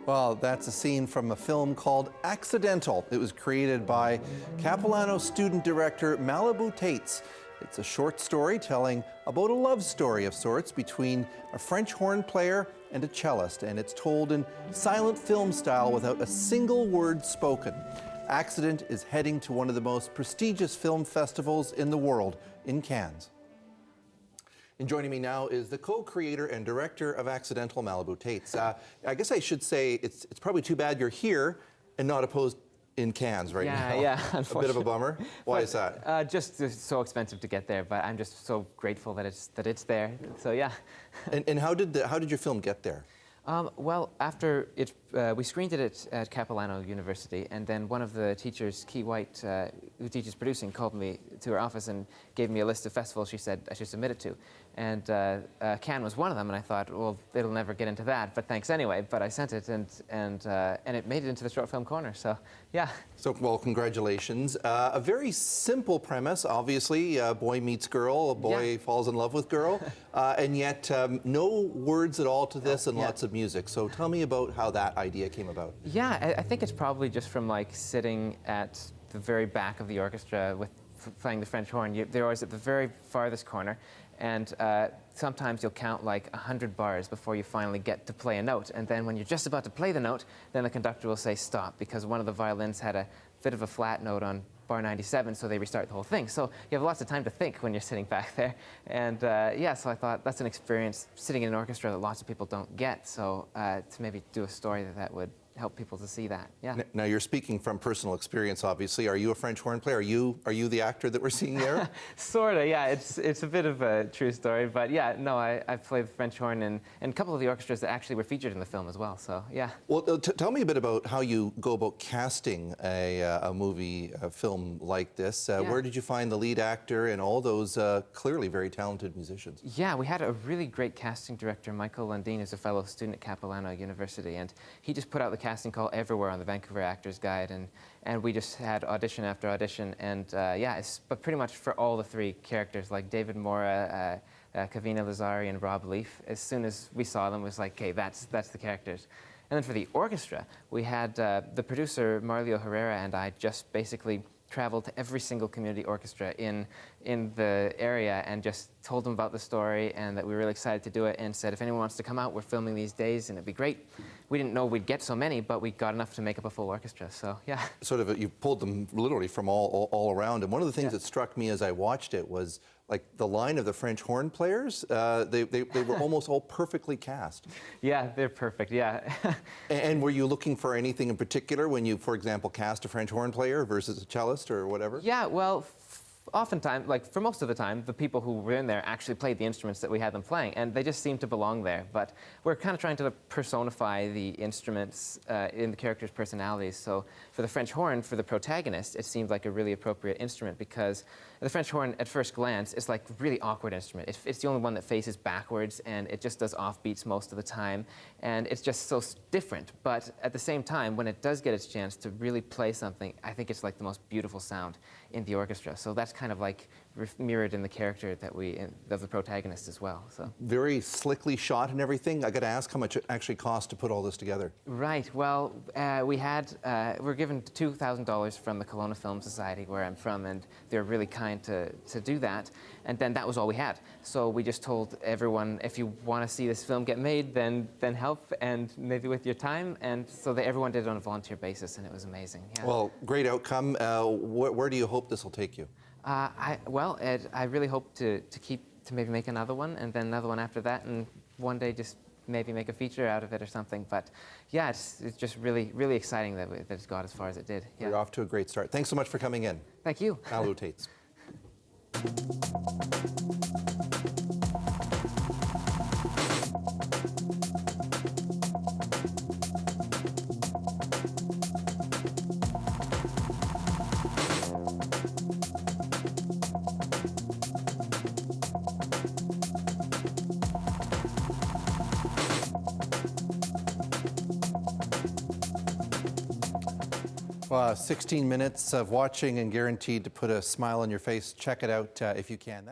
Well, that's a scene from a film called Accidental. It was created by Capilano student director Malibu Taetz. It's a short story telling about a love story of sorts between a French horn player and a cellist, and it's told in silent film style without a single word spoken. Accident is heading to one of the most prestigious film festivals in the world, in Cannes. And joining me now is the co-creator and director of Accidental, Malibu Taetz. I guess I should say it's probably too bad you're here and not opposed in Cannes right now. Yeah, a bit of a bummer. Why is that? Just so expensive to get there, but I'm just so grateful that it's there. So yeah. And how did your film get there? Well, after we screened it at Capilano University, and then one of the teachers, Key White, who teaches producing, called me to her office and gave me a list of festivals she said I should submit it to. And Cannes was one of them, and I thought, well, it'll never get into that, but thanks anyway. But I sent it, and it made it into the short film corner, so yeah. So, well, congratulations. A very simple premise, obviously. Boy meets girl, a boy falls in love with girl, and yet no words at all to this, and lots of music. So tell me about how that idea came about. Yeah, I think it's probably just from like sitting at the very back of the orchestra with playing the French horn. They're always at the very farthest corner, and sometimes you'll count like 100 bars before you finally get to play a note. And then when you're just about to play the note, then the conductor will say stop, because one of the violins had a bit of a flat note on bar 97, so they restart the whole thing. So you have lots of time to think when you're sitting back there. And yeah, so I thought that's an experience sitting in an orchestra that lots of people don't get. So to maybe do a story that would help people to see that. Yeah. Now you're speaking from personal experience, obviously. Are you a French horn player? Are you the actor that we're seeing there? Sorta, yeah. It's a bit of a true story, but yeah, no, I played the French horn in a couple of the orchestras that actually were featured in the film as well. So yeah. Well, tell me a bit about how you go about casting a film like this. Where did you find the lead actor and all those clearly very talented musicians? Yeah, we had a really great casting director, Michael Lundin, who's a fellow student at Capilano University, and he just put out the casting call everywhere on the Vancouver Actors Guide, and we just had audition after audition, and yeah, but pretty much for all the three characters, like David Mora, Kavina Lazari, and Rob Leaf. As soon as we saw them, it was like, okay, that's the characters. And then for the orchestra, we had the producer, Marlio Herrera, and I just basically traveled to every single community orchestra in the area and just told them about the story and that we were really excited to do it, and said, if anyone wants to come out, we're filming these days and it'd be great. We didn't know we'd get so many, but we got enough to make up a full orchestra, so yeah. Sort of, you pulled them literally from all around, and one of the things that struck me as I watched it was like the line of the French horn players. They were almost all perfectly cast. Yeah, they're perfect, yeah. And were you looking for anything in particular when you, for example, cast a French horn player versus a cellist or whatever? Yeah, well, oftentimes, like for most of the time, the people who were in there actually played the instruments that we had them playing, and they just seemed to belong there. But we're kind of trying to personify the instruments in the characters' personalities. So for the French horn, for the protagonist, it seemed like a really appropriate instrument, because the French horn, at first glance, is like a really awkward instrument. It's the only one that faces backwards, and it just does offbeats most of the time, and it's just so different. But at the same time, when it does get its chance to really play something, I think it's like the most beautiful sound in the orchestra. So that's kind of like mirrored in the character of the protagonist as well. So very slickly shot and everything. I got to ask how much it actually cost to put all this together. Right. Well, we were given $2,000 from the Kelowna Film Society, where I'm from, and they were really kind to do that. And then that was all we had. So we just told everyone, if you want to see this film get made, then help, and maybe with your time. And so everyone did it on a volunteer basis, and it was amazing. Yeah. Well, great outcome. Where do you hope this will take you? I really hope to maybe make another one, and then another one after that, and one day just maybe make a feature out of it or something. But yeah, it's just really, really exciting that it's got as far as it did. Yeah. You're off to a great start. Thanks so much for coming in. Thank you. Malibu Taetz. Well, 16 minutes of watching and guaranteed to put a smile on your face. Check it out if you can.